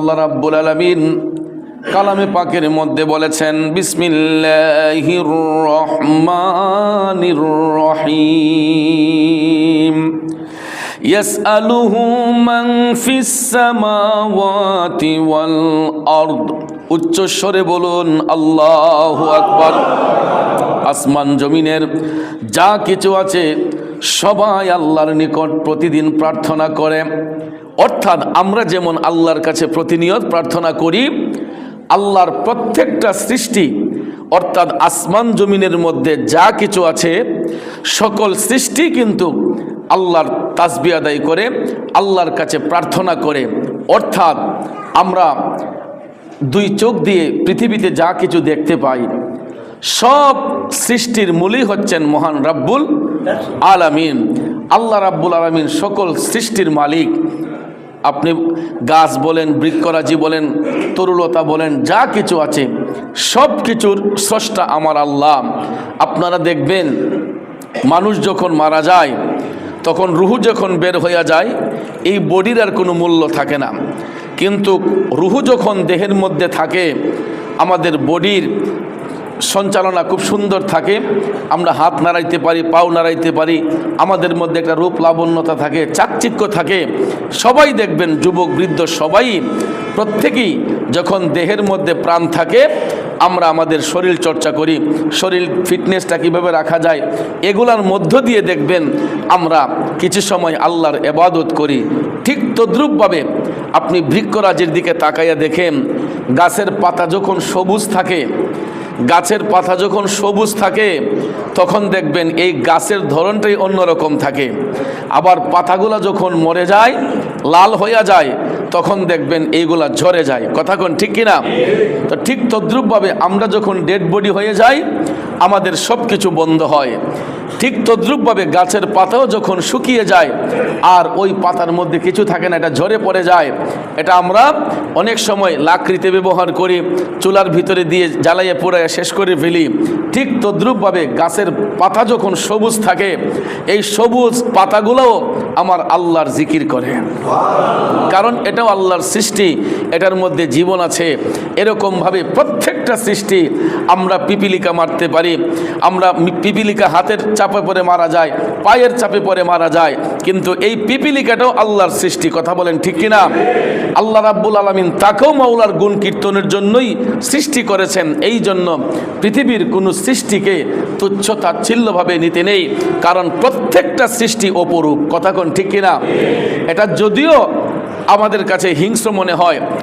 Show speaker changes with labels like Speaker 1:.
Speaker 1: আল্লাহ রাব্বুল আলামিন কালামে পাকের মধ্যে বলেছেন, বিসমিল্লাহির রহমানির রহিম, ইয়াসআলুহু মান ফিস সামাওয়াতি ওয়াল আরদ। উচ্চ স্বরে বলুন আল্লাহু আকবার। আসমান জমিনের যা কিছু আছে সবাই আল্লাহর নিকট প্রতিদিন প্রার্থনা করে। অর্থাৎ আমরা যেমন আল্লাহর কাছে প্রতিনিয়ত প্রার্থনা করি, আল্লাহর প্রত্যেকটা সৃষ্টি অর্থাৎ আসমান জমিনের মধ্যে যা কিছু আছে সকল সৃষ্টি কিন্তু আল্লাহর তাসবিহ আদায় করে, আল্লাহর কাছে প্রার্থনা করে। অর্থাৎ আমরা দুই চোখ দিয়ে পৃথিবীতে যা কিছু দেখতে পাই সব সৃষ্টির মূলই হচ্ছেন মহান রাব্বুল আলামিন। আল্লাহ রাব্বুল আলামিন সকল সৃষ্টির মালিক। আপনি গাছ বলেন, বৃক্ষরাজি বলেন, তরুলতা বলেন, যা কিছু আছে সব কিছুর স্রষ্টা আমার আল্লাহ। আপনারা দেখবেন মানুষ যখন মারা যায় তখন রুহু যখন বের হয়ে যায় এই বডির আর কোনো মূল্য থাকে না, কিন্তু রুহু যখন দেহের মধ্যে থাকে আমাদের বডির সঞ্চালনা খুব সুন্দর থাকে। আমরা হাত নাড়াইতে পারি, পাও নাড়াইতে পারি, আমাদের মধ্যে একটা রূপ লাবণ্যতা থাকে, চাকচিক্য থাকে। সবাই দেখবেন যুবক বৃদ্ধ সবাই প্রত্যেকেই যখন দেহের মধ্যে প্রাণ থাকে আমরা আমাদের শরীর চর্চা করি, শরীর ফিটনেসটা কীভাবে রাখা যায় এগুলার মধ্য দিয়ে দেখবেন আমরা কিছু সময় আল্লাহর ইবাদত করি। ঠিক তদ্রূপভাবে আপনি বৃক্ষরাজির দিকে তাকাইয়া দেখেন, গাছের পাতা যখন সবুজ থাকে, গাছের পাতা যখন সবুজ থাকে তখন দেখবেন এই গাছের ধরনটাই অন্যরকম থাকে। আবার পাতাগুলা যখন মরে যায়, লাল হইয়া যায়, তখন দেখবেন এইগুলা ঝরে যায়। কথা কোন ঠিক কিনা? তো ঠিক তদ্রূপভাবে আমরা যখন ডেড বডি হয়ে যাই আমাদের সব কিছু বন্ধ হয়। ঠিক তদ্রূপভাবে গাছের পাতাও যখন শুকিয়ে যায় আর ওই পাতার মধ্যে কিছু থাকে না, এটা ঝরে পড়ে যায়। এটা আমরা অনেক সময় লাকড়িতে ব্যবহার করি, চুলার ভিতরে দিয়ে জ্বালাইয়ে পোড়াইয়া শেষ করে ফেলি। ঠিক তদ্রূপভাবে গাছের পাতা যখন সবুজ থাকে এই সবুজ পাতাগুলোও আমার আল্লাহর জিকির করে, কারণ এটাও আল্লাহর সৃষ্টি, এটার মধ্যে জীবন আছে। এরকমভাবে প্রত্যেকটা সৃষ্টি, আমরা পিপিলিকা মারতে পারি, আমরা পিপিলিকা হাতের চাপে পড়ে মারা যায়, পায়ের চাপে পড়ে মারা যায়, কিন্তু এই পিপিলিকাটাও আল্লাহর সৃষ্টি। কথা বলেন ঠিক কিনা? আল্লাহ রাব্বুল আলামিন তাকেও মাওলার গুণ কীর্তনের জন্যই সৃষ্টি করেছেন। এই জন্য পৃথিবীর কোনো সৃষ্টিকে তুচ্ছ তাচ্ছিল্যভাবে নিতে নেই, কারণ প্রত্যেকটা সৃষ্টি অপরূপ। কথা কোন ঠিক কিনা? এটা যদিও আমাদের কাছে হিংস্র মনে হয়,